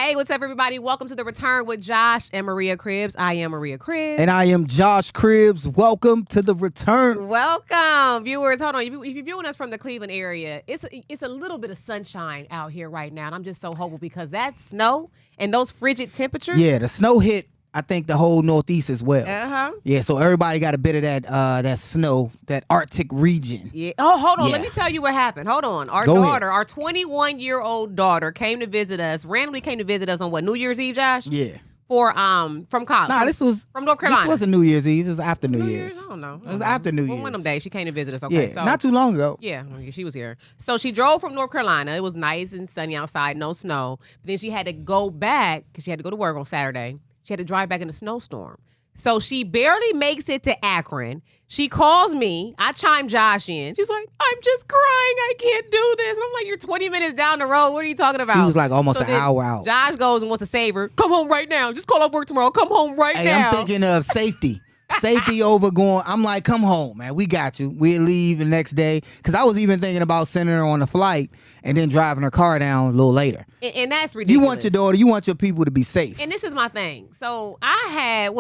Hey, what's up, everybody? Welcome to The Return with Josh and Maria Cribbs. I am Maria Cribbs. And I am Josh Cribbs. Welcome to The Return. Welcome, viewers. Hold on. If you're viewing us from the Cleveland area, it's a little bit of sunshine out here right now. And I'm just so hopeful because that snow and those frigid temperatures. Yeah, the snow hit, I think, the whole Northeast as well. Uh-huh. Yeah, so everybody got a bit of that snow, that Arctic region. Yeah. Oh, hold on. Yeah. Let me tell you what happened. Hold on. Our 21-year-old daughter came to visit us, randomly came to visit us on what, New Year's Eve, Josh? Yeah. From college. Nah, this was from North Carolina. This wasn't New Year's Eve. It was after New Year's. I don't know. It was after New Year's. One of them days she came to visit us. Okay, Yeah, so not too long ago. yeah, she was here. So she drove from North Carolina. It was nice and sunny outside, no snow. But then she had to go back because she had to go to work on Saturday. She had to drive back in a snowstorm. So she barely makes it to Akron. She calls me. I chime Josh in. She's like, I'm just crying. I can't do this. And I'm like, you're 20 minutes down the road. What are you talking about? She was like almost So an then hour out. Josh goes and wants to save her. Come home right now. Just call off work tomorrow. Come home right Hey, now. I'm thinking of safety. Safety over going. I'm like, come home, man. We got you. We'll leave the next day. Because I was even thinking about sending her on a flight and then driving her car down a little later. And that's ridiculous. You want your daughter, you want your people to be safe. And this is my thing. So I had, a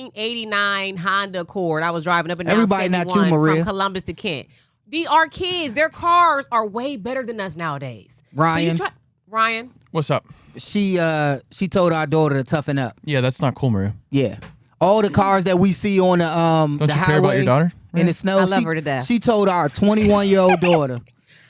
1989 Honda Accord. I was driving up and down Everybody not 71 you, Maria. from Columbus to Kent. Our kids, their cars are way better than us nowadays. Ryan. Ryan. What's up? She told our daughter to toughen up. Yeah, that's not cool, Maria. Yeah. All the cars that we see on the Don't the you highway care about your daughter? in the snow. I love her to death. She told our 21-year-old daughter,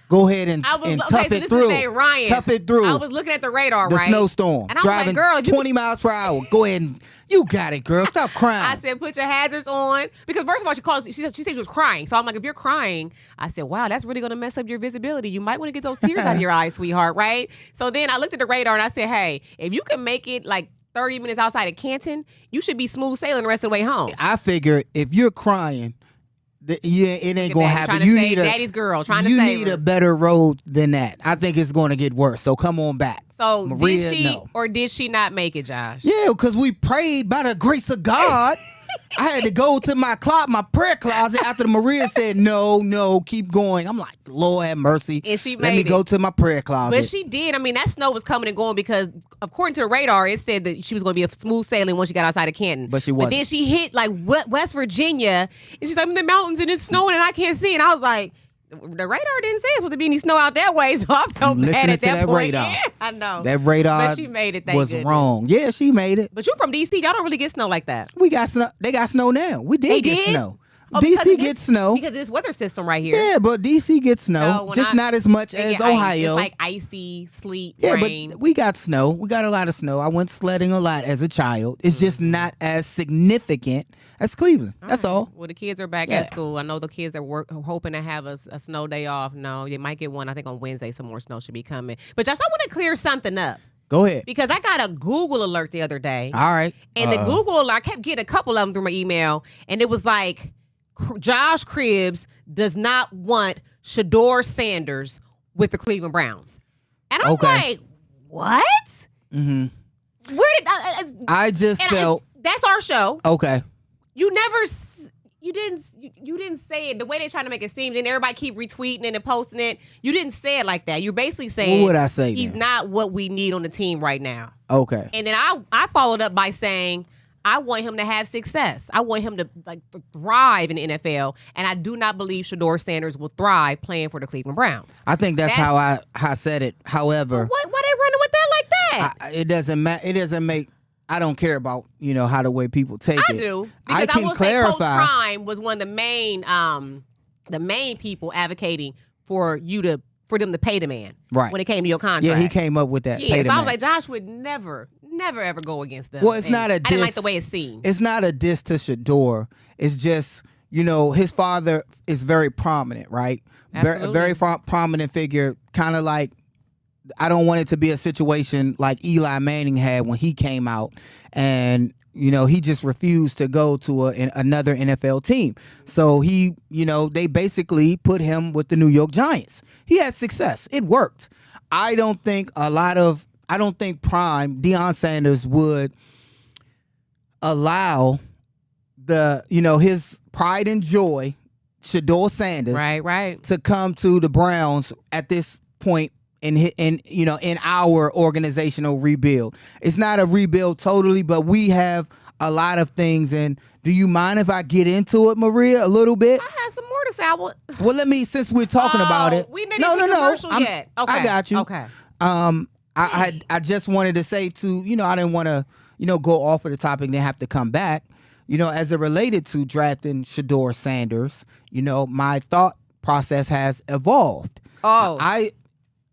go ahead and So tough this it is through. named Ryan. Tough it through. I was looking at the radar, the right? snowstorm. And I'm driving like, girl, 20 miles per hour. Go ahead and you got it, girl. Stop I crying. said, put your hazards on. Because first of all, she said she was crying. So I'm like, if you're crying, I said, wow, that's really going to mess up your visibility. You might want to get those tears out of your eyes, sweetheart, right? So then I looked at the radar and I said, hey, if you can make it like 30 minutes outside of Canton, you should be smooth sailing the rest of the way home. I figured if you're crying, it ain't gonna happen. You need daddy's girl. Trying to you save need her. a better road than that. I think it's going to get worse. So come on back. So Maria, did she no. or did she not make it, Josh? Yeah, because we prayed by the grace of God. I had to go to my prayer closet after the Maria said, no, keep going. I'm like, Lord have mercy. And she Let me made go it. to my prayer closet. But she did. I mean, that snow was coming and going because, according to the radar, it said that she was going to be a smooth sailing once she got outside of Canton. But she But wasn't. then she hit like West Virginia, and she's like, I'm in the mountains and it's snowing and I can't see. And I was like, the radar didn't say it was supposed to be any snow out that way, so I felt You bad listening at to that that point. radar. Yeah, I know. That radar But she made it, thank was goodness. wrong. Yeah, she made it. But you're from D.C. Y'all don't really get snow like that. We got snow. They got snow now. We They did get did? snow. Oh, because DC of this- gets snow. Because of this weather system right here. Yeah, but DC gets snow. So when Just not as much They as get ice. Ohio. It's like icy, sleet, Yeah, rain. but we got snow. We got a lot of snow. I went sledding a lot as a child. It's just not as significant as Cleveland. That's right. all. Well, the kids are back Yeah. at school. I know the kids are hoping to have a snow day off. No, they might get one. I think on Wednesday some more snow should be coming. But Josh, I want to clear something up Go ahead. because I got a Google alert the other day. All right. And the Google alert, I kept getting a couple of them through my email. And it was like, Josh Cribbs does not want Shador Sanders with the Cleveland Browns. And I'm Okay. like, what? Mm-hmm. Where did I just and felt that's our show. okay. You didn't say it the way they're trying to make it seem. Then everybody keep retweeting it and posting it. You didn't say it like that. You're basically saying What would I say he's then? not what we need on the team right now. Okay. And then I followed up by saying I want him to have success. I want him to thrive in the NFL, and I do not believe Shador Sanders will thrive playing for the Cleveland Browns. I think that's how I said it. However, Why they running with that like that? it doesn't matter. It doesn't make. I don't care about how the way people take I it. do I because I, can will say Coach clarify. Prime was one of the main people advocating for them to pay the man Right. when it came to your contract. Yeah, he came up with that. Yeah, pay so the I man. was like, Josh would never ever go against them. Well, it's And not a I didn't like diss. the way it seemed. It's not a diss to Shador. It's just, his father is very prominent, right? Absolutely. Very prominent figure, kind of like, I don't want it to be a situation like Eli Manning had when he came out and, he just refused to go to another NFL team. So they basically put him with the New York Giants. He had success. It worked. I don't think Prime, Deion Sanders would allow his pride and joy, Shador Sanders, Right. to come to the Browns at this point in our organizational rebuild. It's not a rebuild totally, but we have a lot of things. And do you mind if I get into it, Maria, a little bit? I had some more to say. Well, let me, since we're talking about it. We didn't do commercial yet. Okay. I got you. Okay. I just wanted to say to, I didn't want to, go off of the topic and then have to come back. As it related to drafting Shedeur Sanders, my thought process has evolved. Oh. I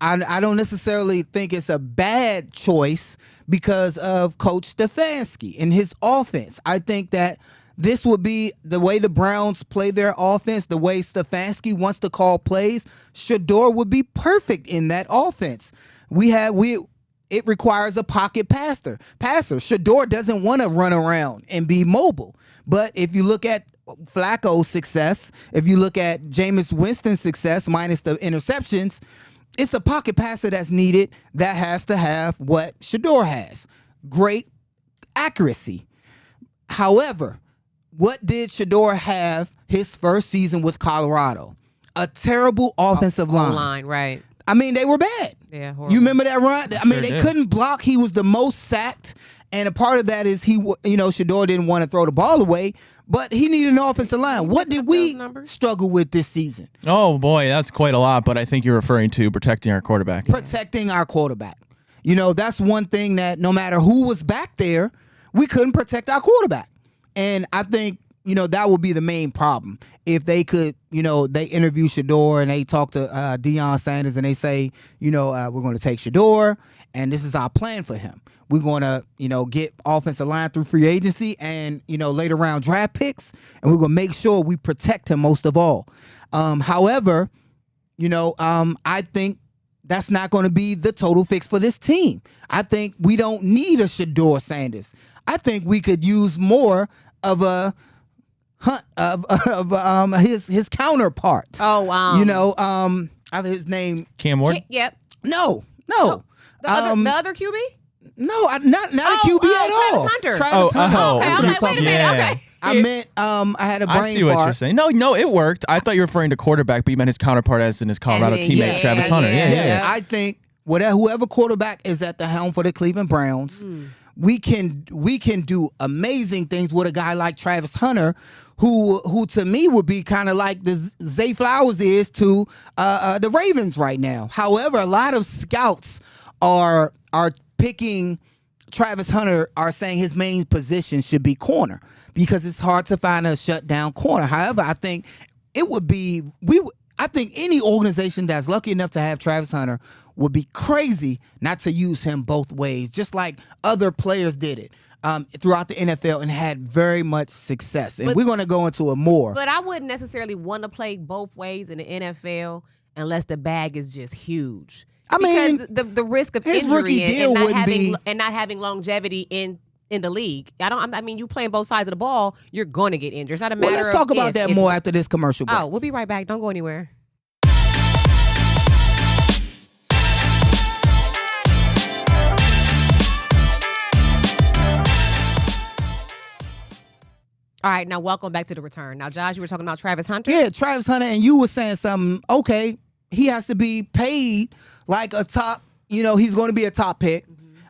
don't necessarily think it's a bad choice because of Coach Stefanski and his offense. I think that this would be the way the Browns play their offense, the way Stefanski wants to call plays. Shedeur would be perfect in that offense. It requires a pocket passer. Shedeur doesn't want to run around and be mobile. But if you look at Flacco's success, if you look at Jameis Winston's success minus the interceptions, it's a pocket passer that's needed that has to have what Shedeur has. Great accuracy. However, what did Shedeur have his first season with Colorado? A terrible offensive line. Right. I mean, they were bad. Yeah, horrible. You remember that run? I mean, Sure they did. couldn't block. He was the most sacked. And a part of that is Shedeur didn't want to throw the ball away, but he needed an offensive line. What did we struggle with this season? Oh, boy, that's quite a lot, but I think you're referring to protecting our quarterback. Protecting our quarterback. That's one thing that no matter who was back there, we couldn't protect our quarterback. And I think, that would be the main problem. If they could, they interview Shedeur and they talk to Deion Sanders and they say, we're going to take Shedeur and this is our plan for him. We're going to, get offensive line through free agency and, later round draft picks, and we're going to make sure we protect him most of all. However, I think that's not going to be the total fix for this team. I think we don't need a Shedeur Sanders. I think we could use more of a his counterpart. Oh, I have his name. Cam Ward? Yep. No. The other QB? No, not a QB at all. Travis Hunter. Travis Hunter. Oh, Okay, that's I'm what like, wait a minute. Yeah. Okay. I meant I had a brain I see what fart. you're saying. No, it worked. I thought you were referring to quarterback, but you meant his counterpart as in his Colorado As in, teammate, yeah, Travis yeah, Hunter. yeah. Yeah. I think whoever quarterback is at the helm for the Cleveland Browns, we can do amazing things with a guy like Travis Hunter, who to me would be kind of like the Zay Flowers is to the Ravens right now. However, a lot of scouts are picking Travis Hunter, are saying his main position should be corner because it's hard to find a shutdown corner. However, I think it would be I think any organization that's lucky enough to have Travis Hunter would be crazy not to use him both ways, just like other players did it throughout the NFL and had very much success. And we're going to go into it more. But I wouldn't necessarily want to play both ways in the NFL unless the bag is just huge. I mean, because the risk of his injury rookie deal and not having longevity in the league. I mean, you playing both sides of the ball, you're going to get injured. It's not a matter Well, let's talk about that more after this commercial break. Oh, we'll be right back. Don't go anywhere. All right, now welcome back to The Return. Now, Josh, you were talking about Travis Hunter? Yeah, Travis Hunter, and you were saying something, okay, he has to be paid like a top, he's going to be a top pick.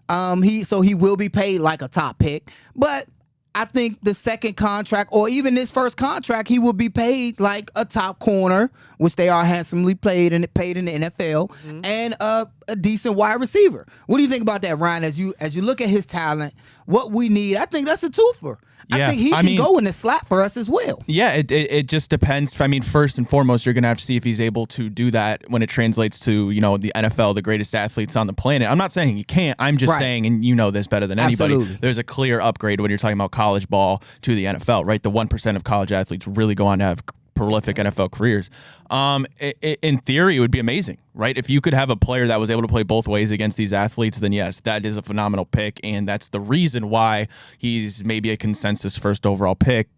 He will be paid like a top pick. But I think the second contract or even this first contract, he will be paid like a top corner, which they are handsomely paid in the NFL, and a decent wide receiver. What do you think about that, Ryan? As you look at his talent, what we need, I think that's a twofer. Yeah, I think he can go in the slot for us as well. Yeah, it just depends. I mean, first and foremost, you're going to have to see if he's able to do that when it translates to, the NFL, the greatest athletes on the planet. I'm not saying he can't. I'm just saying, and you know this better than anybody, Absolutely. There's a clear upgrade when you're talking about college ball to the NFL, right? The 1% of college athletes really go on to have prolific NFL careers. In theory, it would be amazing, right? If you could have a player that was able to play both ways against these athletes, then yes, that is a phenomenal pick, and that's the reason why he's maybe a consensus first overall pick,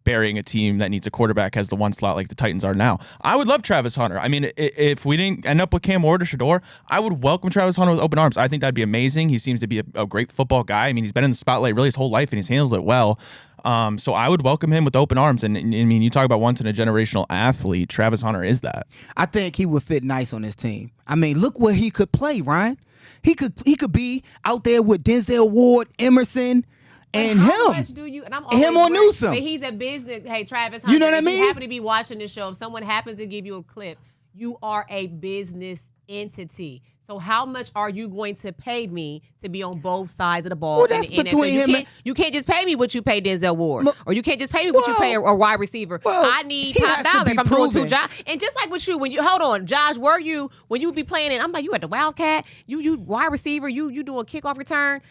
burying a team that needs a quarterback has the one slot like the Titans are now. I would love Travis Hunter. I mean, if we didn't end up with Cam Ward or Shedeur, I would welcome Travis Hunter with open arms. I think that'd be amazing. He seems to be a great football guy. I mean, he's been in the spotlight really his whole life, and he's handled it well. So I would welcome him with open arms. And I mean, you talk about once in a generational athlete. Travis Hunter is that. I think he would fit nice on this team. I mean, look where he could play, Ryan. He could be out there with Denzel Ward, Emerson, and How him. much do you? And I'm Him always or worried, Newsome. but he's a business. Hey, Travis Hunter, You know what I if mean? you happen to be watching this show, if someone happens to give you a clip, you are a business entity. So how much are you going to pay me to be on both sides of the ball? Well, in that's the NFL? between him and- You can't just pay me what you pay Denzel Ward, or you can't just pay me what you Well, pay a wide receiver. well, I need he top has to dollar be if I'm doing two proven. jobs. And just like with you, when you hold on, Josh, when you be playing it, I'm like, you at the Wildcat, you wide receiver, you doing kickoff return.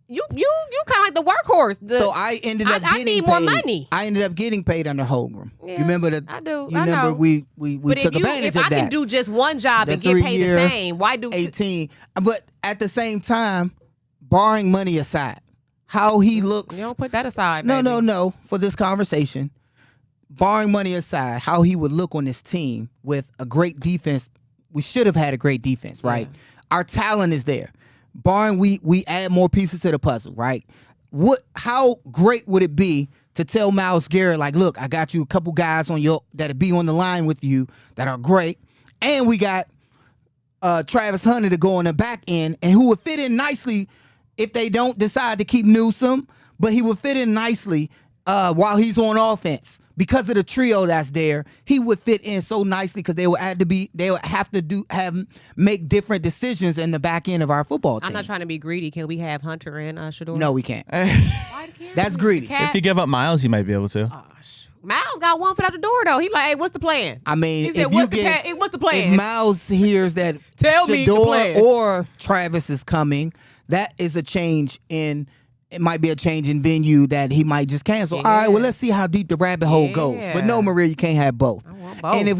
You kind of like the workhorse. So I ended up I getting need paid. more money. I ended up getting paid under Holmgren. Yeah, You remember that? I do. You I remember know. we But took if advantage I of that. can do just one job The and get paid the 3-year, same, why do 18. But at the same time, barring money aside, how he looks. You don't put that aside. No, baby. no. For this conversation, barring money aside, how he would look on this team with a great defense. We should have had a great defense, right? Our talent is there. Barring we add more pieces to the puzzle, right? How great would it be to tell Myles Garrett, like, look, I got you a couple guys that'll be on the line with you that are great, and we got Travis Hunter to go on the back end, and who would fit in nicely if they don't decide to keep Newsome, but he would fit in nicely while he's on offense. Because of the trio that's there, he would fit in so nicely because they would have to make different decisions in the back end of our football team. I'm not trying to be greedy. Can we have Hunter and Shador? No, we can't. Why can't That's we? greedy. Cat- If you give up Miles, you might be able to. Gosh. Miles got one foot out the door though. He like, hey, what's the plan? I mean, He said, if you get what's the plan? if Miles hears that Tell me the Shador plan. or Travis is coming, that is a change in. It might be a change in venue that he might just cancel. Yeah. All right, well, let's see how deep the rabbit hole goes. But no, Yeah. Maria, you can't have both. I want both, And if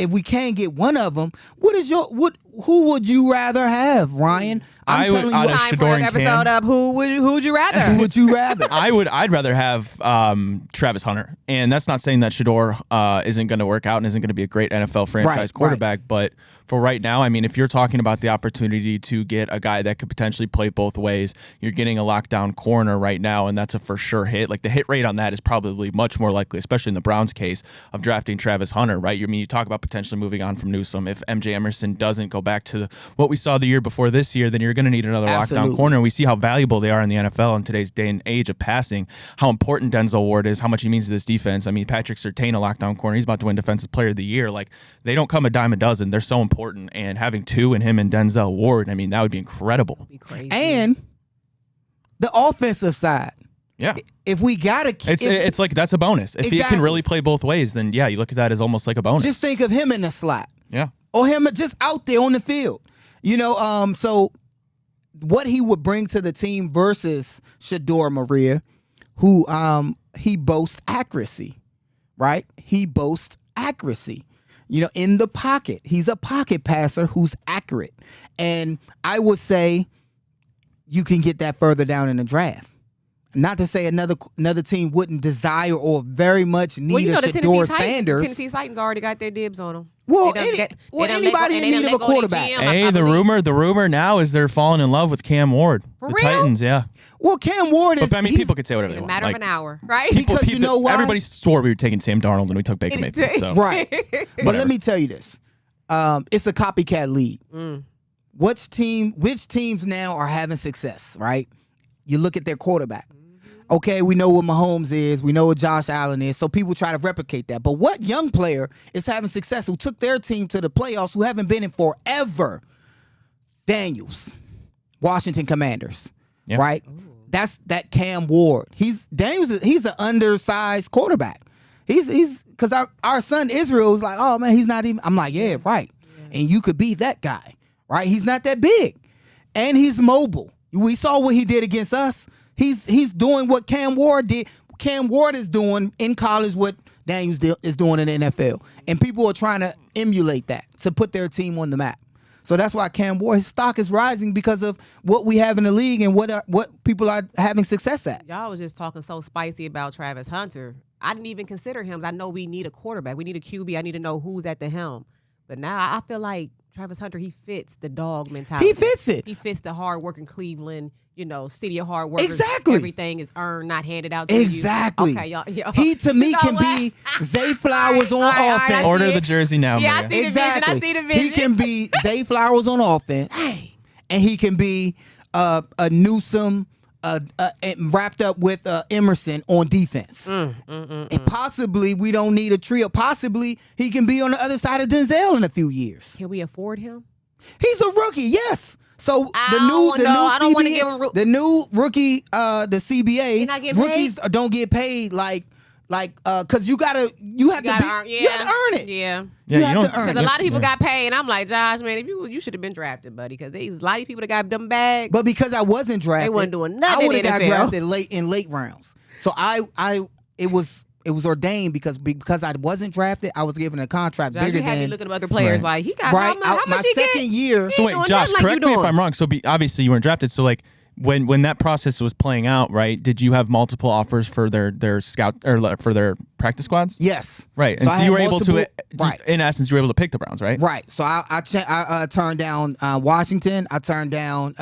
we can't get one of them, who would you rather have, Ryan? I would- telling out you, of Time for Shador an and Cam. episode of who'd you rather? who would you rather? I'd rather have Travis Hunter, and that's not saying that Shador isn't going to work out and isn't going to be a great NFL franchise Right, quarterback. But for right now, I mean, if you're talking about the opportunity to get a guy that could potentially play both ways, you're getting a lockdown corner right now, and that's a for sure hit. Like the hit rate on that is probably much more likely, especially in the Browns' case of drafting Travis Hunter. Right? I mean, you talk about potentially moving on from Newsome. If MJ Emerson doesn't go back to what we saw the year before this year, then you're going to need another Absolutely. lockdown corner. We see how valuable they are in the NFL in today's day and age of passing, how important Denzel Ward is, how much he means to this defense. I mean, Patrick Surtain, a lockdown corner, he's about to win Defensive Player of the Year. Like, they don't come a dime a dozen. They're so important. And having two in him and Denzel Ward, I mean, that would be incredible. Be crazy. And the offensive side. Yeah. If we gotta, It's like that's a bonus. If he Exactly. can really play both ways, then yeah, you look at that as almost like a bonus. just think of him in the slot. Yeah. Or him just out there on the field. So what he would bring to the team versus Shador Maria, who he boasts accuracy, right? He boasts accuracy. In the pocket. He's a pocket passer who's accurate. And I would say you can get that further down in the draft. Not to say another team wouldn't desire or very much need a the Shador Tennessee Sanders. Tennessee Titans already got their dibs on him. Well, They done anybody in need of a quarterback. Hey, the rumor now is they're falling in love with Cam Ward. For the real? Titans, yeah. Well, Cam Ward is. But I mean, he's- people could say whatever In they a want. matter Like, of an hour, right? Because you know why? Everybody swore we were taking Sam Darnold and we took Baker Mayfield. So. Right. But let me tell you this. It's a copycat league. Which teams now are having success, right? You look at their quarterback. Okay, we know what Mahomes is. We know what Josh Allen is. So people try to replicate that. But what young player is having success who took their team to the playoffs who haven't been in forever? Daniels, Washington Commanders, Yeah. right? That's that Cam Ward. He's an undersized quarterback. He's because our son Israel was like, oh man, he's not even. I'm like, yeah, right. And you could be that guy, right? He's not that big, and he's mobile. We saw what he did against us. He's doing what Cam Ward did. Cam Ward is doing in college what Daniels is doing in the NFL, and people are trying to emulate that to put their team on the map. So that's why Cam Ward, his stock is rising because of what we have in the league and what people are having success at. Y'all was just talking so spicy about Travis Hunter. I didn't even consider him. I know we need a quarterback. We need a QB. I need to know who's at the helm. But now I feel like Travis Hunter, he fits the dog mentality. He fits it. He fits the hard-working Cleveland, city of hard workers. Exactly. Everything is earned, not handed out to you. Exactly. Okay, y'all. He, to me, You know can what? be Zay Flowers on all right, offense. Order see the it. jersey now, Yeah, I Maria. see the vision. I see the vision. He can be Zay Flowers on offense, and he can be a Newsome and wrapped up with Emerson on defense. And possibly we don't need a trio. Possibly he can be on the other side of Denzel in a few years. Can we afford him? He's a rookie, yes. So I the don't new know. I don't wanna CBA, give him the new rookie, the He CBA not getting rookies don't get paid like because you have to You gotta earn, you have to earn it. Yeah. Yeah, you have don't. to earn Because a lot of people yeah. got paid, and I'm like, Josh, man, if you should have been drafted, buddy. Because there's a lot of people that got them bags. But because I wasn't drafted, They wasn't doing I nothing would in have got the NFL. drafted in late rounds. So it was ordained because I wasn't drafted. I was given a contract Josh, bigger you had me than looking at other players Right. like he got right. how much My he second get? year. So wait, doing Josh, nothing like correct you me if doing. I'm wrong. So obviously you weren't drafted. So like when that process was playing out, right? Did you have multiple offers for their scout or for their practice squads? Yes. Right, and I so had you were able to, multiple- right. in essence, you were able to pick the Browns, right? Right. So I turned down Washington. I turned down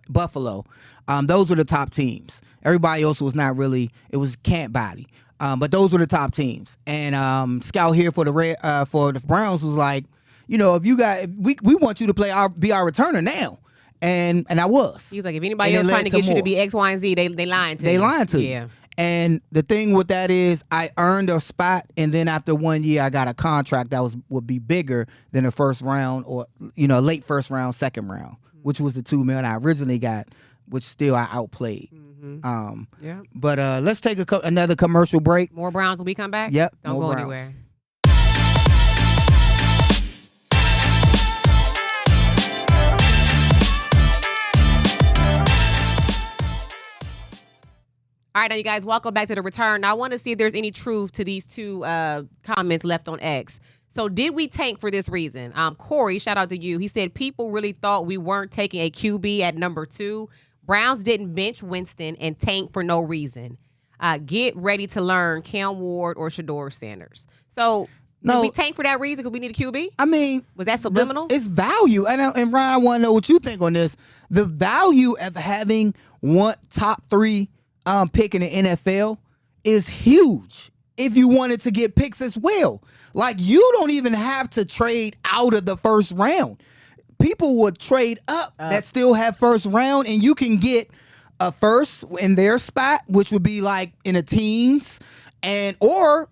Buffalo. Those were the top teams. Everybody else was not really. It was can't body. But those were the top teams. And Scout here for the Browns was like, if you got we want you to be our returner now. And I was. He's like, if anybody And it else led trying to to get you to more. be X, Y, and Z, they lying to you. They lying to Yeah. you. And the thing with that is I earned a spot, and then after 1 year I got a contract that would be bigger than the first round or late first round, second round, which was the $2 million I originally got, which still I outplayed. Yeah. But let's take another commercial break. More Browns when we come back? Yep, Don't more go Browns. anywhere. All right, now you guys, welcome back to The Return. Now, I want to see if there's any truth to these two comments left on X. So did we tank for this reason? Corey, shout out to you. He said people really thought we weren't taking a QB at number 2. Browns didn't bench Winston and tank for no reason. Get ready to learn Cam Ward or Shador Sanders. So did No. we tank for that reason because we need a QB? I mean, Was that subliminal? it's value. And Ryan, I want to know what you think on this. The value of having one top 3 pick in the NFL is huge if you wanted to get picks as well. Like, you don't even have to trade out of the first round. People would trade up that still have first round, and you can get a first in their spot, which would be like in the teens, or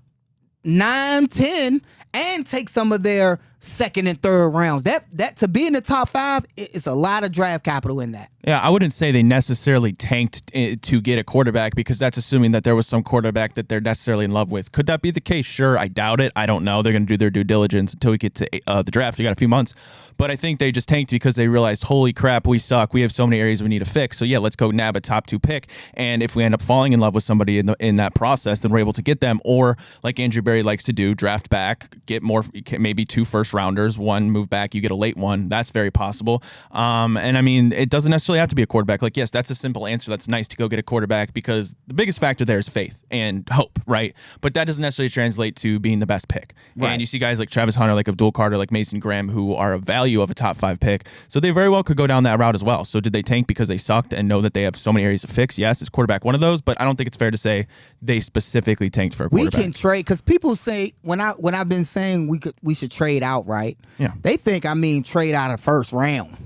9, 10, and take some of their second and third rounds. That to be in the top 5, it's a lot of draft capital in that. Yeah, I wouldn't say they necessarily tanked to get a quarterback because that's assuming that there was some quarterback that they're necessarily in love with. Could that be the case? Sure. I doubt it. I don't know. They're going to do their due diligence until we get to the draft. We got a few months. But I think they just tanked because they realized, holy crap, we suck. We have so many areas we need to fix. So, yeah, let's go nab a top 2 pick. And if we end up falling in love with somebody in that process, then we're able to get them. Or, like Andrew Berry likes to do, draft back, get more, maybe 2 first-rounders, 1 move back, you get a late one. That's very possible. And, I mean, it doesn't necessarily have to be a quarterback. Like, yes, that's a simple answer. That's nice to go get a quarterback because the biggest factor there is faith and hope, right? But that doesn't necessarily translate to being the best pick. Right. And you see guys like Travis Hunter, like Abdul Carter, like Mason Graham, who are a value of a top 5 pick. So they very well could go down that route as well. So did they tank because they sucked and know that they have so many areas to fix? Yes, is quarterback one of those, but I don't think it's fair to say they specifically tanked for a We quarterback. can trade because people say when I've been saying we should trade outright. Yeah. They think I mean trade out of first round.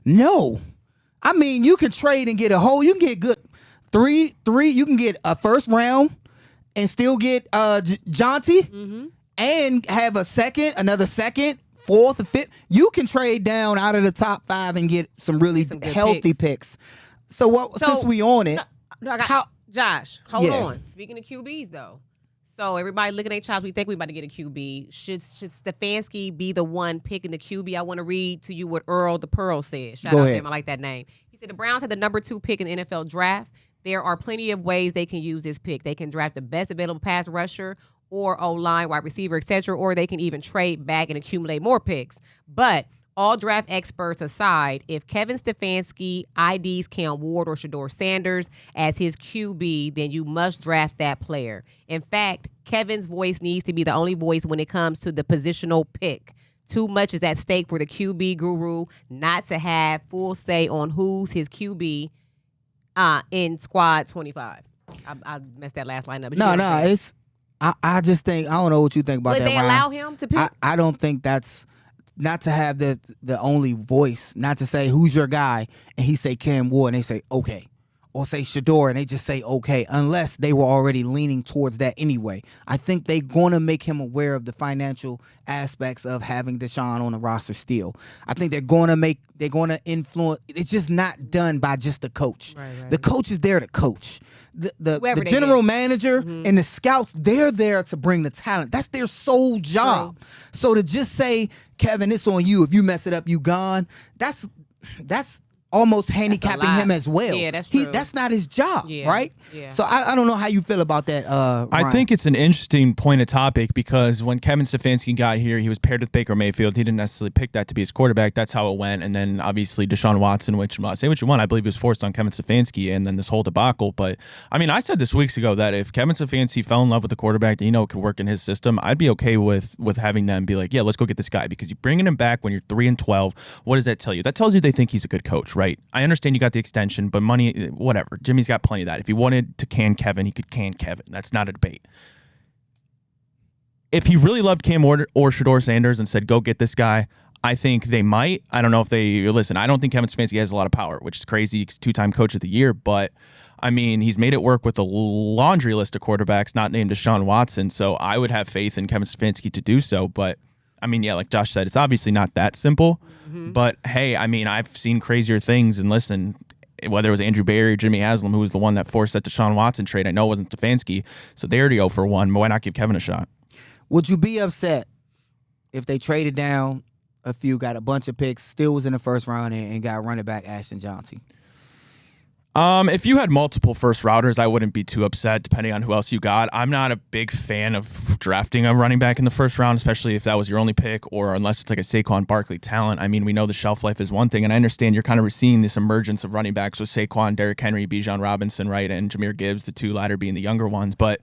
No, I mean you can trade and get a whole. You can get good three. You can get a first round and still get Jonty and have another second, fourth, and fifth. You can trade down out of the top 5 and get some really Some good healthy picks. So since we on it, No, I got, how- Josh, hold Yeah. on. Speaking of QBs, though. So everybody looking at chops, we think we about to get a QB. Should Stefanski be the one picking the QB? I want to read to you what Earl the Pearl said. Shout Go out ahead. to him. I like that name. He said the Browns had the number 2 pick in the NFL draft. There are plenty of ways they can use this pick. They can draft the best available pass rusher or O-line, wide receiver, etc., or they can even trade back and accumulate more picks. But all draft experts aside, if Kevin Stefanski IDs Cam Ward or Shador Sanders as his QB, then you must draft that player. In fact, Kevin's voice needs to be the only voice when it comes to the positional pick. too much is at stake for the QB guru not to have full say on who's his QB in squad 25. I messed that last line up. No, it's. I just think I don't know what you think about Would that. they Ryan. allow him to pick? I don't think that's not to have the only voice, not to say who's your guy and he say Cam Ward and they say okay, or say Shador and they just say okay, unless they were already leaning towards that anyway. I think they're going to make him aware of the financial aspects of having Deshaun on the roster still. I think they're going to influence. It's just not done by just the coach. Right. The coach is there to coach. The Whoever they general get. manager and the scouts, they're there to bring the talent. That's their sole job. So to just say, Kevin, it's on you. If you mess it up, you gone. That's almost handicapping lot. him as well. Yeah, that's true. That's not his job, Yeah, right? yeah. So I don't know how you feel about that, I Ryan. think it's an interesting point of topic because when Kevin Stefanski got here, he was paired with Baker Mayfield. He didn't necessarily pick that to be his quarterback. That's how it went. And then obviously Deshaun Watson, which say what you want, I believe he was forced on Kevin Stefanski and then this whole debacle. But I mean, I said this weeks ago that if Kevin Stefanski fell in love with a quarterback that could work in his system, I'd be okay with having them be like, yeah, let's go get this guy because you're bringing him back when you're 3-12. What does that tell you? That tells you they think he's a good coach, right? I understand you got the extension, but money, whatever. Jimmy's got plenty of that. If he wanted to can Kevin, he could can Kevin. That's not a debate. If he really loved Cam or Shador Sanders and said, go get this guy, I think they might. I don't know if they listen. I don't think Kevin Stefanski has a lot of power, which is crazy. He's 2-time coach of the year, but I mean, he's made it work with a laundry list of quarterbacks not named Deshaun Watson. So I would have faith in Kevin Stefanski to do so. But I mean, yeah, like Josh said, it's obviously not that simple. But hey, I mean, I've seen crazier things. And listen, whether it was Andrew Berry or Jimmy Haslam, who was the one that forced that Deshaun Watson trade, I know it wasn't Stefanski. So they already 0 for 1. But why not give Kevin a shot? Would you be upset if they traded down a few, got a bunch of picks, still was in the first round, and got running back Ashton Johnson? If you had multiple first rounders, I wouldn't be too upset depending on who else you got. I'm not a big fan of drafting a running back in the first round, especially if that was your only pick or unless it's like a Saquon Barkley talent. I mean, we know the shelf life is one thing, and I understand you're kind of seeing this emergence of running backs with Saquon, Derrick Henry, Bijan Robinson, right, and Jahmyr Gibbs, the two latter being the younger ones. But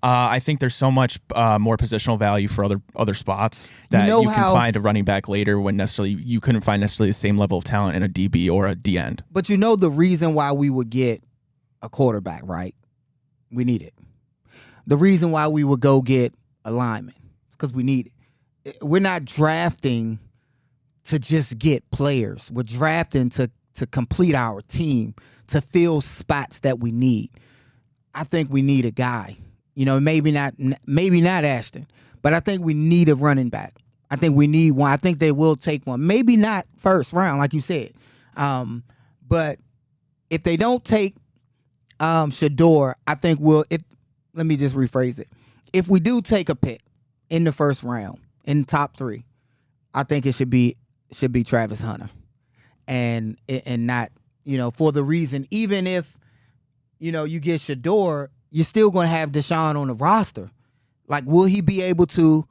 I think there's so much more positional value for other spots that you can find a running back later when necessarily you couldn't find necessarily the same level of talent in a DB or a D end. But you know the reason why we would get a quarterback, right? We need it. The reason why we would go get a lineman because we need it. We're not drafting to just get players. We're drafting to complete our team, to fill spots that we need. I think we need a guy. Maybe not Ashton, but I think we need a running back. I think we need one. I think they will take one. Maybe not first round, like you said. But if they don't take Shador, I think let me just rephrase it. If we do take a pick in the first round, in the top 3, I think it should be Travis Hunter. And not, for the reason, even if, you get Shador, you're still going to have Deshaun on the roster. Like, will he be able to,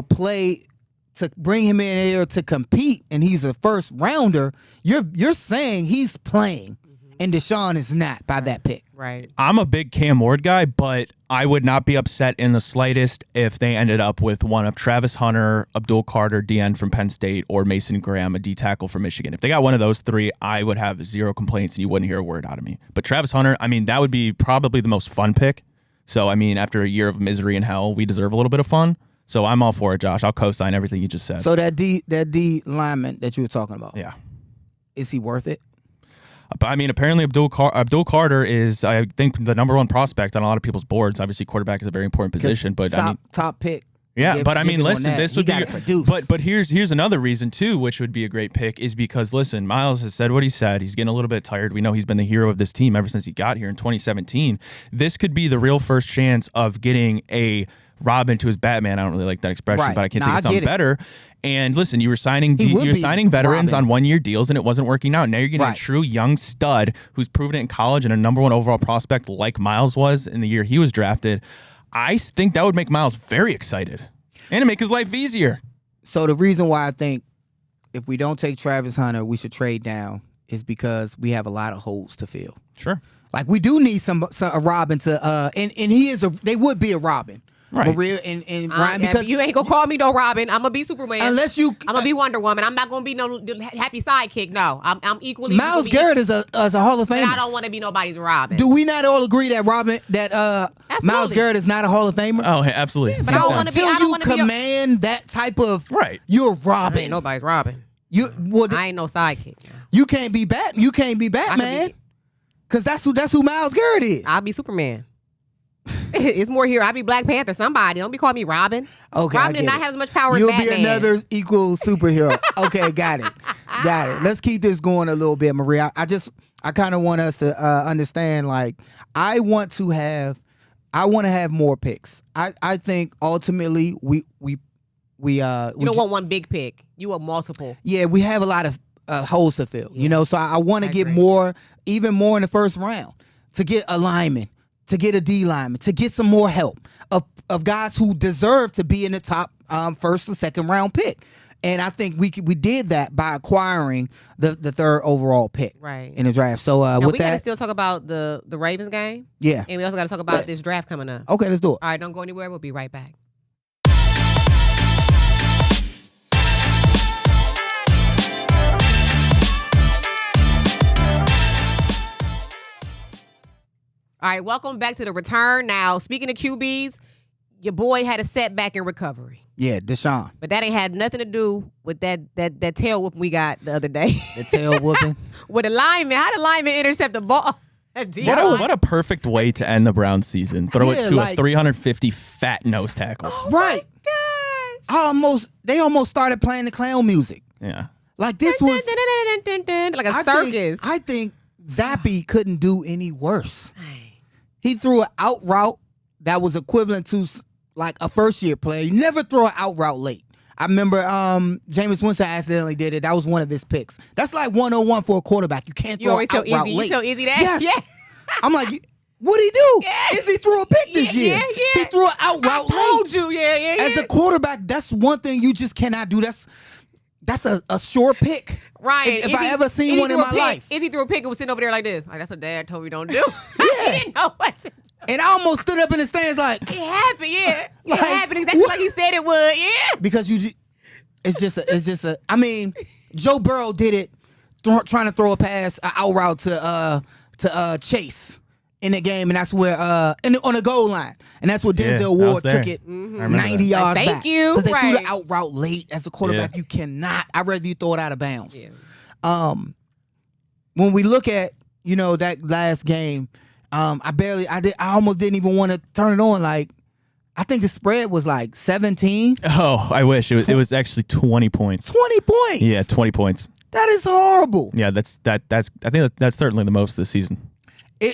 play, to bring him in here to compete, and he's a first rounder? You're saying he's playing, and Deshaun is not by that pick. Right. I'm a big Cam Ward guy, but I would not be upset in the slightest if they ended up with one of Travis Hunter, Abdul Carter, DN from Penn State, or Mason Graham, a D tackle from Michigan. If they got one of those 3, I would have zero complaints and you wouldn't hear a word out of me. But Travis Hunter, I mean, that would be probably the most fun pick. So, I mean, after a year of misery and hell, we deserve a little bit of fun. So I'm all for it, Josh. I'll co-sign everything you just said. So that D lineman that you were talking about, yeah, is he worth it? But I mean, apparently Abdul Carter is, I think, the number 1 prospect on a lot of people's boards. Obviously, quarterback is a very important position, but top pick. Yeah, but I mean, listen, this would be. Produce. But here's another reason too, which would be a great pick, is because listen, Miles has said what he said. He's getting a little bit tired. We know he's been the hero of this team ever since he got here in 2017. This could be the real first chance of getting a Robin to his Batman. I don't really like that expression, but I can think of something better. And listen, you were signing veterans on 1-year deals, and it wasn't working out. Now you're getting a true young stud who's proven it in college and a number 1 overall prospect like Miles was in the year he was drafted. I think that would make Miles very excited and to make his life easier. So the reason why I think if we don't take Travis Hunter, we should trade down is because we have a lot of holes to fill. Sure. Like we do need a Robin to, and he is they would be a Robin. Right. Maria and Ryan, because you ain't gonna call me no Robin. I'm gonna be Superman. unless you, I'm gonna be Wonder Woman. I'm not gonna be no happy sidekick. No, I'm equally. Miles Garrett is a Hall of But I Famer. don't want to be nobody's Robin. Do we not all agree that Miles Absolutely. Garrett is not a Hall of Famer? Oh, hey, absolutely. but I don't wanna be- Until I don't you wanna be a- command that type of Right. you're I ain't Robin. nobody's Robin. I ain't no sidekick. you can't be You can't be Batman. Cause that's who Miles Garrett is. I'll be Superman. It's more here. I'll be Black Panther. Somebody. Don't be calling me Robin. Okay, Robin I did get not it. have as much power You'll as Batman. be another equal superhero. Okay, got it. Let's keep this going a little bit, Maria. I kind of want us to understand. Like, I want to have more picks. I think ultimately we You don't want one big pick. You want multiple. yeah, we have a lot of holes to fill. Yeah. You know, so I want to I get agree. even more in the first round to get a lineman, to get a D lineman, to get some more help of guys who deserve to be in the top first or second round pick. And I think we did that by acquiring the third overall pick Right. in the draft. So Now, with we got to that, still talk about the Ravens game. yeah. And we also got to talk about Right. this draft coming up. Okay, let's do it. All right, don't go anywhere. We'll be right back. All right, welcome back to the return. Now, speaking of QBs, your boy had a setback in recovery. Yeah, Deshaun. But that ain't had nothing to do with that tail whooping we got the other day. The tail whooping. With the lineman. How the lineman intercept the ball? What a perfect way to end the Browns season. Throw Yeah, it to like- a 350 fat nose tackle. Right. Gosh. They almost started playing the clown music. Yeah. Like this was like a circus. I think Zappy couldn't do any worse. He threw an out route that was equivalent to like a first year player. You never throw an out route late. I remember Jameis Winston accidentally did it. That was one of his picks. That's like 101 for a quarterback. You can't You throw always an out so route easy. late. You so easy that? Yes. Yeah. I'm like, what'd he do? Yeah. Izzy threw a pick this year. Yeah. He threw an out route Told late. you. Yeah. As a quarterback, that's one thing you just cannot do. That's a sure pick. Ryan, If I ever seen one in my life. Izzy threw a pick and was sitting over there like this. Like, that's what Dad told me don't do. Yeah. He didn't know what to do. And I almost stood up in the stands like, It happened, yeah. Like, It happened exactly what? like he said it would, yeah. because it's just a. I mean, Joe Burrow did it, trying to throw a pass, an out route to Chase in the game, and that's where on the goal line, and that's where Yeah, I Denzel was Ward there. took it I remember 90 that. yards Like, back. thank you, because they threw the right. out route late. As a quarterback, Yeah. you cannot. I'd rather you throw it out of bounds. Yeah. When we look at that last game, I almost didn't even want to turn it on. Like, I think the spread was like 17, Oh, I wish it was actually 20 points. 20 points. Yeah, 20 points. That is horrible. Yeah, that's I think that's certainly the most this season.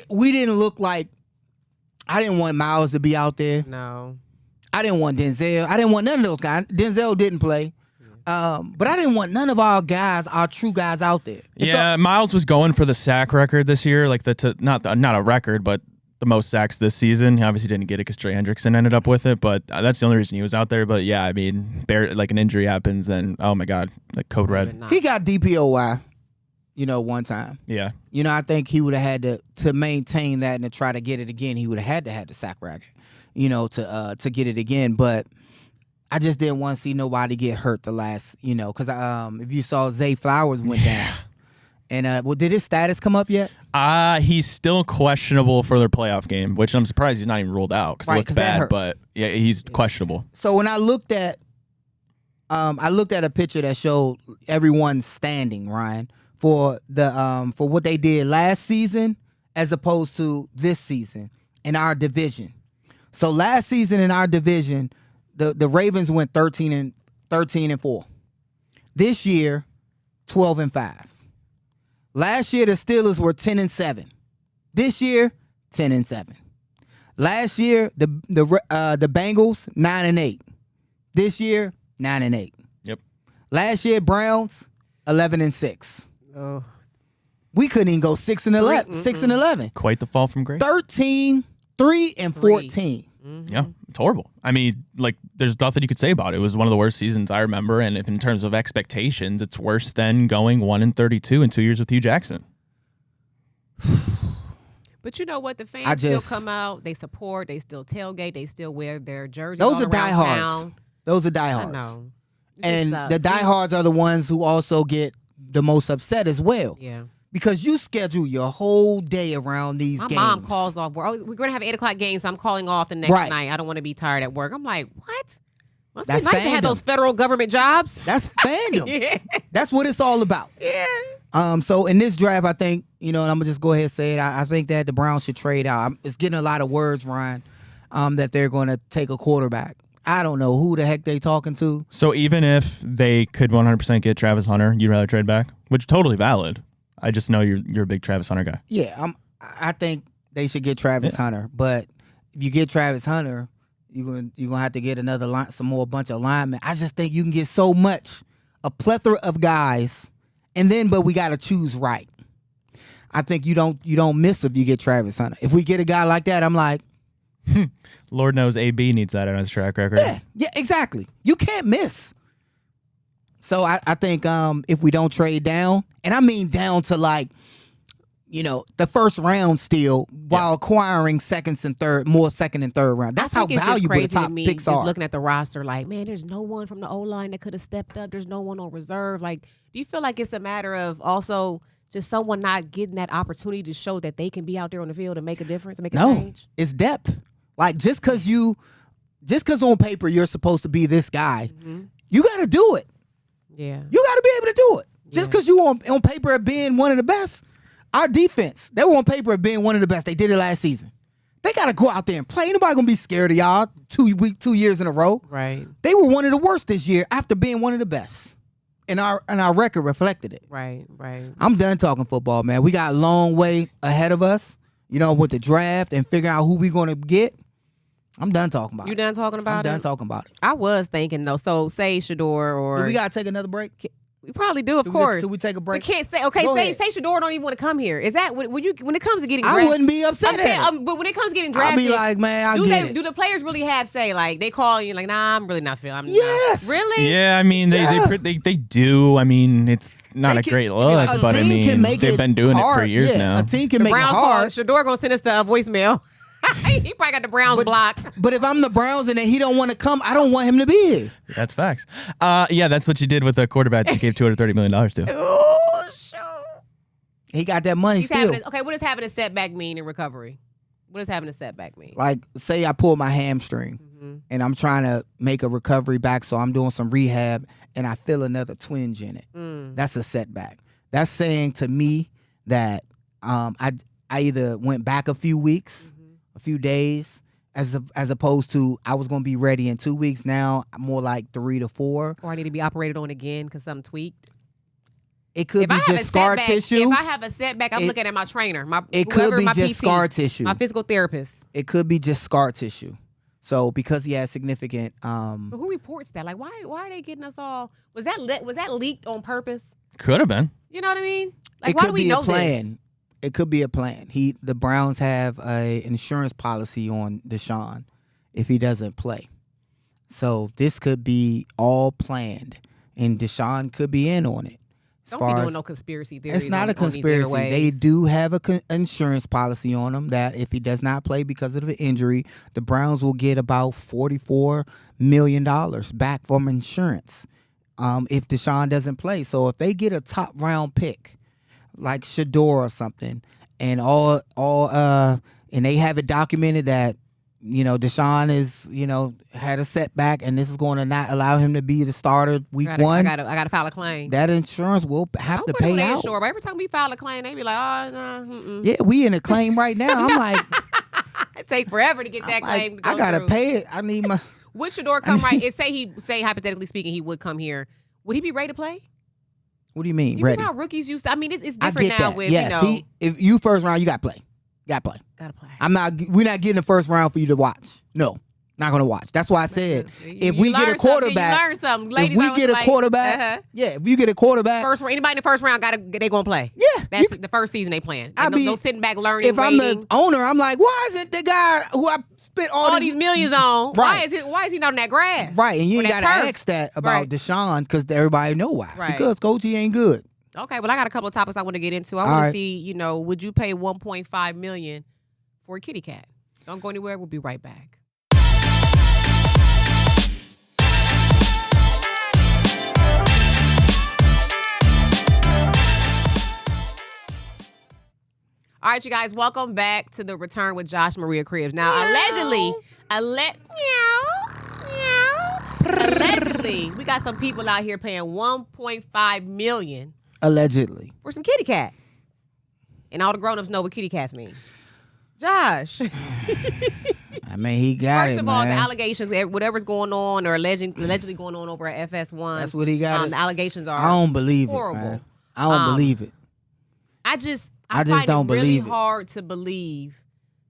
We didn't look like. I didn't want Miles to be out there. No. I didn't want Denzel. I didn't want none of those guys. Denzel didn't play. But I didn't want none of our guys, our true guys, out there. Yeah, Miles was going for the sack record this year, like not a record, but the most sacks this season. He obviously didn't get it because Trey Hendrickson ended up with it, but that's the only reason he was out there. But yeah, I mean, like an injury happens, then oh my god, like code red. Not. He got DPOY, one time. Yeah, I think he would have had to maintain that and to try to get it again. He would have had the sack record, to get it again. But I just didn't want to see nobody get hurt the last, because if you saw Zay Flowers went down. And did his status come up yet? he's still questionable for their playoff game, which I'm surprised he's not even ruled out because Right, it looks 'cause that bad. hurts. But yeah, he's questionable. So when I looked at a picture that showed everyone standing, Ryan, for what they did last season as opposed to this season in our division. So last season in our division, the Ravens went 13-4. This year, 12-5. Last year the Steelers were 10-7. This year, 10-7. Last year the Bengals 9-8. This year 9-8. Yep. Last year Browns 11-6. Oh. We couldn't even go 6-11. 6-11. Quite the fall from grace. 13, 3, and 14. Yeah, it's horrible. I mean, like, there's nothing you could say about it. It was one of the worst seasons I remember, and if in terms of expectations, it's worse than going 1-32 in 2 years with Hugh Jackson. But you know what? The fans I still just- come out. They support. They still tailgate. They still wear their jerseys. Those all are around diehards. town. Those are I diehards. know. It just And sucks. the diehards are the ones who also get the most upset as well. Yeah. Because you schedule your whole day around these My games. mom calls off. We're going to have an 8:00 game, so I'm calling off the next Right. night. I don't want to be tired at work. I'm like, what? Must be That's nice to have fandom. those federal government jobs. That's fandom. Yeah. That's what it's all about. Yeah. So in this draft, I think, and I'm gonna just go ahead and say it. I think that the Browns should trade out. It's getting a lot of words, Ryan, that they're going to take a quarterback. I don't know who the heck they talking to. So even if they could 100% get Travis Hunter, you'd rather trade back, which is totally valid. I just know you're a big Travis Hunter guy. Yeah, I think they should get Travis Hunter. But if you get Travis Hunter, you're gonna have to get another bunch of linemen. I just think you can get so much, a plethora of guys, but we got to choose right. I think you don't miss if you get Travis Hunter. If we get a guy like that, I'm like, Lord knows AB needs that on his track record. yeah, exactly. You can't miss. So I think if we don't trade down, and I mean down to the first round still, while acquiring second and third round. That's how I think it's just valuable the crazy to top me, picks just are. looking at the roster, like, man, there's no one from the O-line that could have stepped up. There's no one on reserve. Like, do you feel like it's a matter of also just someone not getting that opportunity to show that they can be out there on the field and make a difference and make a No, change? it's depth. Like just because on paper you're supposed to be this guy, you got to do it. Yeah. You got to be able to do it. Just Yeah. because you on paper at being one of the best. Our defense, they were on paper at being one of the best. They did it last season. They got to go out there and play. Ain't nobody gonna be scared of y'all 2 years in a row. Right. They were one of the worst this year after being one of the best. And our record reflected it. Right. Right. I'm done talking football, man. We got a long way ahead of us, with the draft and figuring out who we gonna get. I'm done talking about You it. done talking about I'm it? done talking about it. I was thinking though. So say Shador or Do we gotta take another break? we probably do, of Should course. we take a We break? can't say Go ahead. say Shador don't even want to come here. Is that when it comes to getting I drafted? wouldn't be upset I'm at saying, it. but when it comes to getting I'll drafted, be like, man, I get it. do the players really have say? Like they call you like, nah, I'm really not feeling. I'm Yes. not. Really? Yeah, I mean they do. I mean it's not They a can- great look, A but I team can mean make they've it been doing hard. it for years Yeah, now. A team can The make it Browns hard. Shador gonna send us a voicemail. He probably got the Browns blocked. But if I'm the Browns and then he don't want to come, I don't want him to be here. That's facts. Yeah, that's what you did with a quarterback that you gave $230 million to. Oh, shoot. He got that money He's still. okay, what does having a setback mean in recovery? What does having a setback mean? Like, say I pull my hamstring Mm-hmm. and I'm trying to make a recovery back, so I'm doing some rehab and I feel another twinge in it. That's a setback. That's saying to me that I either went back a few weeks, a few days, as opposed to I was going to be ready in 2 weeks. Now I'm more like 3 to 4. Or I need to be operated on again because something tweaked. It could be I have just scar tissue. If I have a setback, I'm looking at my trainer, It could be my just PT, scar tissue. my physical therapist. It could be just scar tissue. So because he has significant, But who reports that? Like, why are they getting us all? Was that leaked on purpose? Could have been. You know what I mean? Like, it why could do we be know a plan. It could be a plan. The Browns have a insurance policy on Deshaun if he doesn't play. So this could be all planned, and Deshaun could be in on it. Don't be doing no conspiracy theories. It's not a on these conspiracy. They airwaves. do have a insurance policy on him that if he does not play because of an injury, the Browns will get about $44 million back from insurance if Deshaun doesn't play. So if they get a top round pick like Shador or something, and and they have it documented that Deshaun is had a setback, and this is going to not allow him to be the starter week one. I gotta file a claim. That insurance will have to I wonder who pay they out. insure, but every time we file a claim, they be like, "Oh no, mm-mm." Yeah, we in a claim right now. I'm like, It take forever to get that claim. To go I gotta through. pay it. I need my. Would Shador come right? Say hypothetically speaking, he would come here. Would he be ready to play? What do you mean? You Ready? know how rookies used to. I mean, it's I different get now that. with Yes, if you first round, you got to play. Got to play. gotta play. We're not getting the first round for you to watch. No, not gonna watch. That's why I said if we get a quarterback, if we get a quarterback, yeah, if you get a quarterback, first anybody in the first round they gonna play. yeah, That's the first season they playing. I No, mean, no sitting back learning. if I'm waiting. the owner, I'm like, why isn't the guy who I spent all these millions on, Right. why is he not on that grass? right? And you Or ain't that gotta turf. ask that about Right. Deshaun because everybody know why. Right. Because Coach, he ain't good. Okay, well, I got a couple of topics I want to get into. I All want right. to see, would you pay $1.5 million for a kitty cat? Don't go anywhere. We'll be right back. All right, you guys, welcome back to the Return with Josh Maria Cribs. Now, allegedly, we got some people out here paying $1.5 million Allegedly. for some kitty cat. And all the grown-ups know what kitty cats mean. Josh. I mean, he got First it, of all, the man. allegations, whatever's going on or allegedly going on over at FS1. That's what he got. The allegations are I don't believe horrible. it, man. I don't believe it. I just I just find don't it really believe it. hard to believe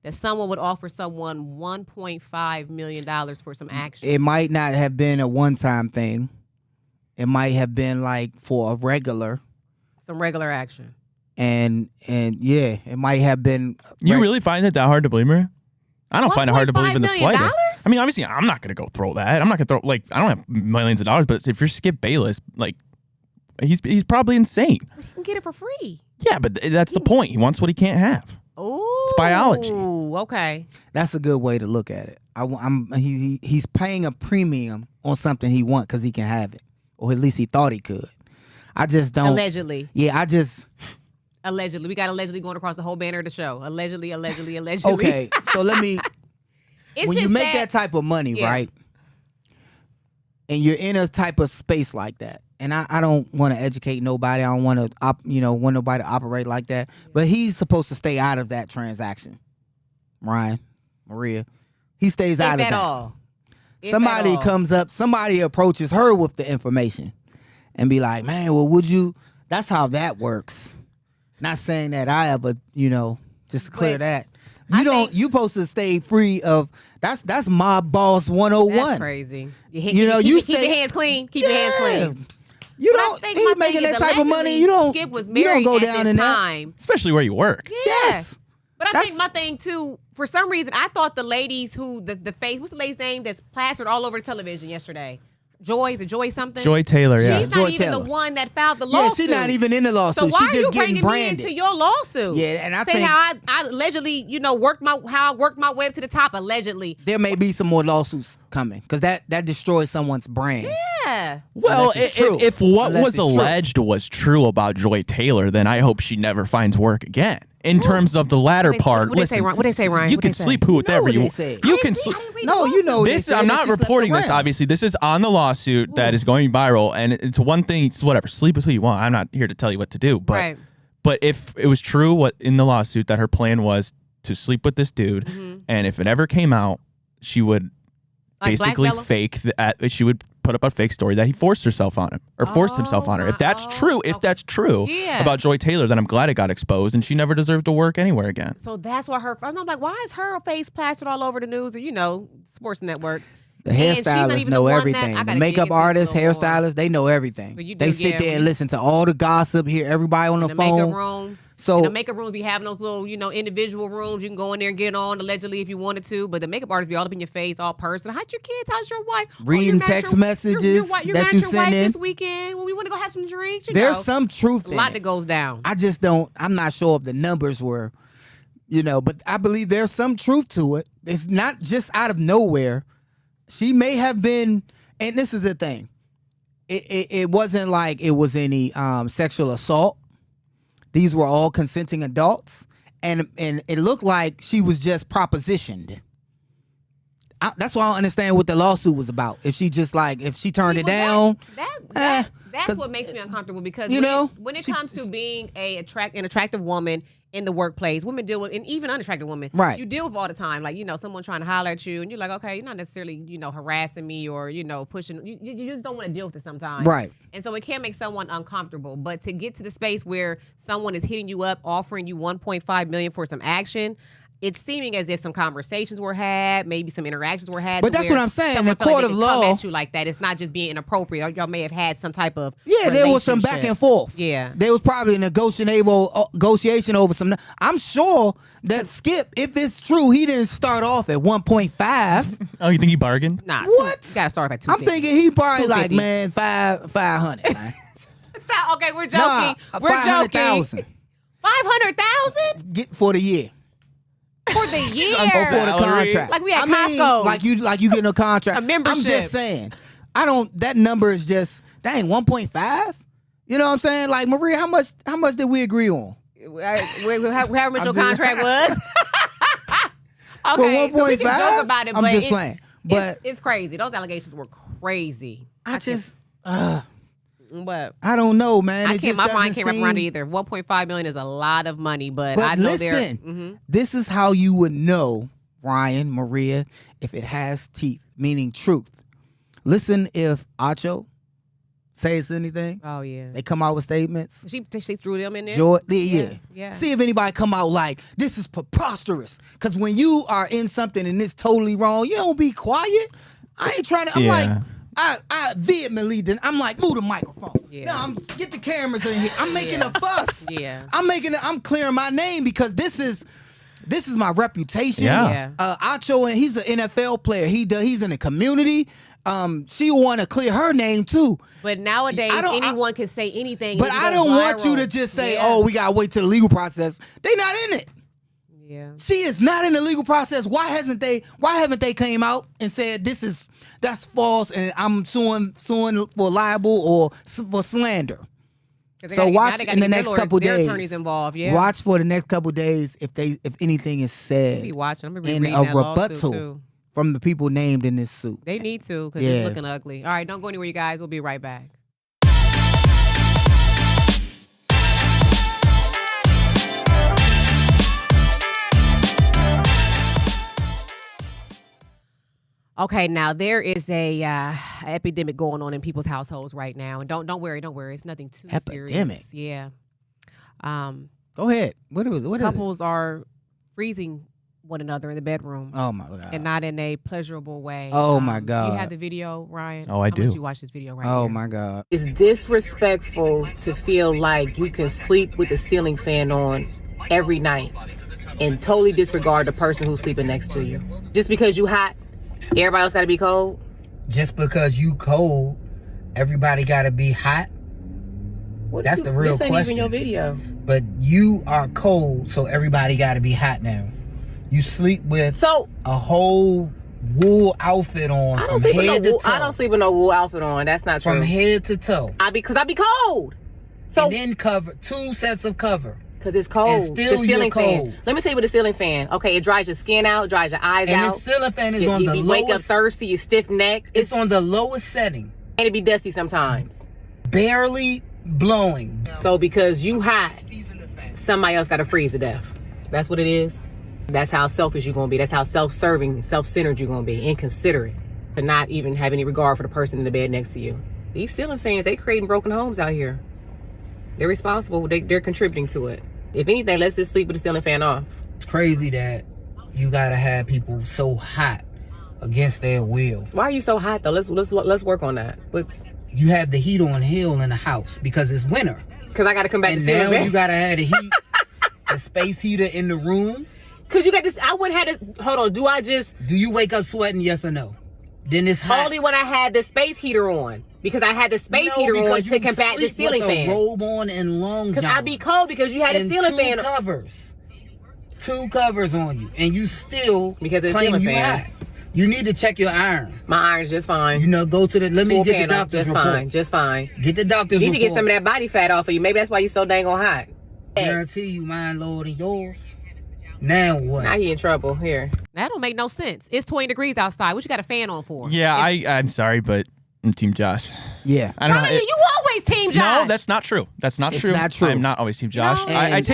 that someone would offer someone $1.5 million for some action. It might not have been a one-time thing. It might have been like for a regular, Some regular action. and yeah, it might have been. You really find it that hard to believe, Maria? I don't find it hard to believe in the $1.5 million? slightest. I mean, obviously, I'm not going to go throw that. I'm not going to throw, like, I don't have millions of dollars, but if you're Skip Bayless, like, he's probably insane. You can get it for free. Yeah, but that's the point. He wants what he can't have. Ooh. It's biology. Okay. That's a good way to look at it. He's paying a premium on something he wants because he can have it, or at least he thought he could. I just don't. Allegedly. Yeah, I just. Allegedly. We got allegedly going across the whole banner of the show. Allegedly. Okay, so let me. It's when just you make that type of money, Yeah. right, and you're in a type of space like that, and I don't want to educate nobody. I don't want to, want nobody to operate like that. But he's supposed to stay out of that transaction. Ryan, Maria, he stays If out of at that. all. If Somebody at all. comes up, somebody approaches her with the information, and be like, "Man, well, would you?" That's how that works. Not saying that I ever, just to clear But that. I You think- you supposed to stay free of that's mob boss 101. That's crazy. You You keep your stay- hands clean. Keep your hands clean. You But I don't. think He's my making thing that is type of money. allegedly You don't. Skip was you married don't go at down this in that. time. Especially where you work. Yeah. Yes. But I That's- think my thing too, for some reason, I thought the ladies who the face, what's the lady's name that's plastered all over television yesterday? Joy, is it Joy something? Joy Taylor, yeah. She's not Joy even Taylor. the one that filed the Yeah, lawsuit. she's not even in the lawsuit. So why She's are you just getting bringing me branded. into your lawsuit? Yeah, and I Say think- how I allegedly, worked how I worked my way up to the top allegedly. There may be some more lawsuits coming because that destroys someone's brand. Yeah. Well, Unless it's true. if what Unless was it's true. alleged was true about Joy Taylor, then I hope she never finds work again. In terms of the latter What they- part, what they say, listen, Ryan? What they say, Ryan? you What can they say? sleep whoever what you they want. say. You I can didn't sleep. read the No, you know lawsuit. they This said I'm it's not just left reporting this. around. Obviously, this is on the lawsuit that is going viral, and it's one thing. It's whatever. Sleep with who you want. I'm not here to tell you what to do, but Right. but if it was true, what in the lawsuit that her plan was to sleep with this dude, Mm-hmm. and if it ever came out, she would Like basically blackmail him? fake that. She would put up a fake story that he forced herself on him or forced himself on her. If that's true, Yeah. about Joy Taylor, then I'm glad it got exposed, and she never deserved to work anywhere again. So that's why I'm like, why is her face plastered all over the news or, sports networks? The And she's not hairstylists even know the one that- everything. I The gotta makeup dig into artists, this a little more. hairstylists, they know everything. But you They do, sit yeah, there and when- listen to all the gossip, hear everybody on the The phone. makeup rooms. So- and the makeup rooms be having those little, individual rooms. You can go in there and get on allegedly if you wanted to. But the makeup artists be all up in your face, all personal. How's your kids? How's your wife? Reading you're not text your- messages you're that not you your send wife in. this weekend. Well, we want to go have some drinks. There's some truth a in lot it. that goes down. I just don't. I'm not sure if the numbers were, but I believe there's some truth to it. It's not just out of nowhere. She may have been, and this is the thing. It wasn't like it was any sexual assault. These were all consenting adults, and it looked like she was just propositioned. That's why I don't understand what the lawsuit was about. If she just if she turned it down, That's 'cause- what makes me uncomfortable because You know, when it she- comes to being an attractive woman in the workplace, women deal with, and even unattractive women, Right. you deal with all the time. Like, someone trying to holler at you, and you're like, okay, you're not necessarily, harassing me or, pushing. You just don't want to deal with it sometimes. Right. And so it can make someone uncomfortable. But to get to the space where someone is hitting you up, offering you $1.5 million for some action, it's seeming as if some conversations were had, maybe some interactions were had. But to that's where what I'm saying. someone In felt court they of could come law- at you like that. It's not just being inappropriate. Y'all may have had some type of there was some back and relationship. forth. Yeah. There was probably a negotiation over some. I'm sure that Skip, if it's true, he didn't start off at 1.5. Oh, you think he bargained? Nah, What? You gotta start off at 250. I'm thinking he probably 250. man, 500. Man. Stop. Okay, we're joking. Nah, we're joking. 500,000 500,000 get for the year. for the Or for year. the contract. Like we at I mean, Costco. like you getting a contract. A membership. I'm just saying. That number is just, dang, 1.5? You know what I'm saying? Like, Maria, how much did we agree on? However much your I'm just- contract was. Okay, Well, so we can 1.5? joke about it, I'm but just playing. But it's crazy. Those allegations were crazy. But I don't know, man. I It can't. just My mind doesn't can't wrap around it seem- either. 1.5 million is a lot of money, but But I know listen, they're. this is how you would know, Ryan, Maria, if it has teeth, meaning truth. Listen, if Acho says anything, Oh yeah. they come out with statements. She threw them in there. Yeah. See if anybody come out like, this is preposterous. Because when you are in something and it's totally wrong, you don't be quiet. I ain't trying to, I'm like, I vehemently, I'm like, move the microphone. Yeah. No, get the cameras in here. I'm making a fuss. Yeah. I'm clearing my name because this is my reputation. Yeah. Acho, and he's an NFL player. He's in the community. She want to clear her name too. But nowadays, anyone can say anything. But and it I goes don't want viral. you to just say, Yeah. "Oh, we gotta wait till the legal process." They not in it. Yeah. She is not in the legal process. Why haven't they came out and said that's false and I'm suing for libel or for slander? So watch in the next couple days. Attorneys involved. Yeah. Watch for the next couple days if anything is said Be watching. I'm gonna be in reading a that lawsuit rebuttal too. from the people named in this suit. They need to because Yeah. it's looking ugly. All right, don't go anywhere, you guys. We'll be right back. Okay, now there is a epidemic going on in people's households right now, and don't worry, it's nothing too Epidemic? serious. Yeah. Go ahead. What is it? Couples are freezing one another in the bedroom. Oh my God. And not in a pleasurable way. Oh, my You God. have the video, Ryan? Oh, I I'm gonna do. let you watch this video right Oh here. my God. It's disrespectful to feel like you can sleep with the ceiling fan on every night and totally disregard the person who's sleeping next to you. Just because you hot, everybody else got to be cold. Just because you cold, everybody got to be hot. That's the real This ain't question. even your video. But you are cold, so everybody got to be hot now. You sleep with So a whole wool outfit on I don't from sleep with no head to wool. toe. I don't sleep with no wool outfit on. That's not From true. head to toe. Because I be cold. So And then cover 2 sets of cover. because it's cold. And still the ceiling you're cold. fan. Let me tell you what the ceiling fan. Okay, it dries your skin out, dries your eyes And out. the ceiling fan is on you the wake up lowest. thirsty, you stiff neck. It's on the lowest setting, and it be dusty sometimes. barely blowing. So because you hot, somebody else got to freeze to death. That's what it is. That's how selfish you're going to be. That's how self-serving, self-centered you're going to be. Inconsiderate. To not even have any regard for the person in the bed next to you. These ceiling fans, they creating broken homes out here. They're responsible. They're contributing to it. If anything, let's just sleep with the ceiling fan off. It's crazy that you gotta have people so hot against their will. Why are you so hot though? Let's work on that. You have the heat on hill in the house because it's winter. Because I got to come back And to ceiling now fan. you gotta have the heat, the space heater in the room. Because you got this. I wouldn't have this. Hold on. Do I just Do you wake up sweating, yes or no? Then it's hot. only when I had the space heater on? Because I had the space heater on because to you combat the sleep ceiling with a fan. robe on and long Because john. I be cold because you had a and ceiling 2 fan. covers. 2 covers on you. And you still Because it's claim ceiling you fan. hot. You need to check your iron. My iron's just fine. You know, go to the, let me Full get the panel, doctor's just report. fine, just fine. Get the doctor's You need to get report. some of that body fat off of you. Maybe that's why you so dang on hot. Guarantee you mine lower than yours. Now what? Now he in trouble. Here. That don't make no sense. It's 20 degrees outside. What you got a fan on for? Yeah, I'm sorry, but I'm Team Josh. Yeah. I don't know. Ryan, you always team Josh. No, that's not true. That's not It's true. not true. I'm not always Team Josh. No, I and-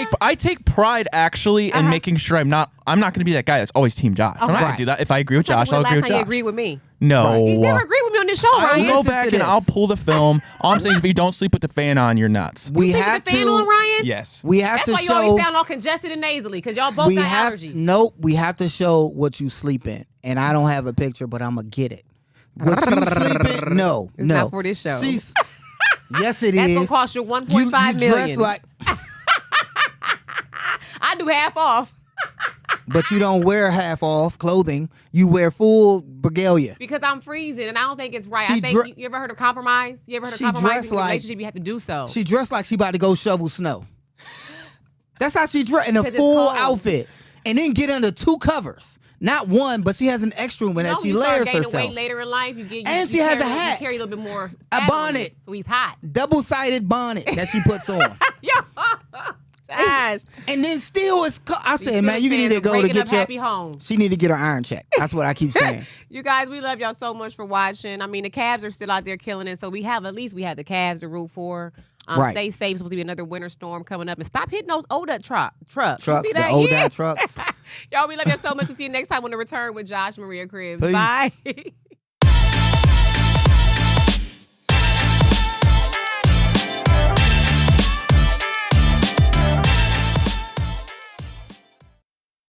take pride actually in making sure I'm not going to be that guy that's always Team Josh. I'm not going Right. to do that. If I agree with Josh, When I'll the agree last with time you Josh. agreed with me. No. You never agreed with me on this show, I'll Ryan. go Listen back to and this. I'll pull the film. All I'm saying is if you don't sleep with the fan on, you're nuts. We Sleep have with the fan to. on, Ryan? Yes. We have That's to why you show. always sound all congested and nasally, because y'all both we got have allergies. nope. We have to show what you sleep in, and I don't have a picture, but I'm gonna get it. What you sleep in? No, It's no. not for this show. She's- yes, it That's is. gonna cost you you, 1.5 you million. dress like I do half off. but you don't wear half off clothing. You wear full regalia. Because I'm freezing, and I don't think it's right. She I think you ever heard of compromise? You ever heard of She compromise dressed in a like- relationship? You have to do so. She dressed like she about to go shovel snow. That's how she dressed, in a 'Cause it's full cold. outfit, and then get under 2 covers. Not one, but she has an extra one that she you start layers gaining herself. weight later in life. You get, And she has a hat. You carry a little bit more. A fat on bonnet. you, so he's hot. Double-sided bonnet that she puts on. Yeah. Gosh. And then still it's I said, You man, you feel need to go to breaking get up your happy home. she need to get her iron check. That's what I keep saying. You guys, we love y'all so much for watching. I mean, the Cavs are still out there killing it, so we have the Cavs to root for. Right. Stay safe. It's supposed to be another winter storm coming up, and stop hitting those ODOT trucks. You Trucks, see the that? old Yeah. dad trucks. Y'all, we love y'all so much. We'll see you next time on The Return with Josh Maria Cribs. Peace. Bye.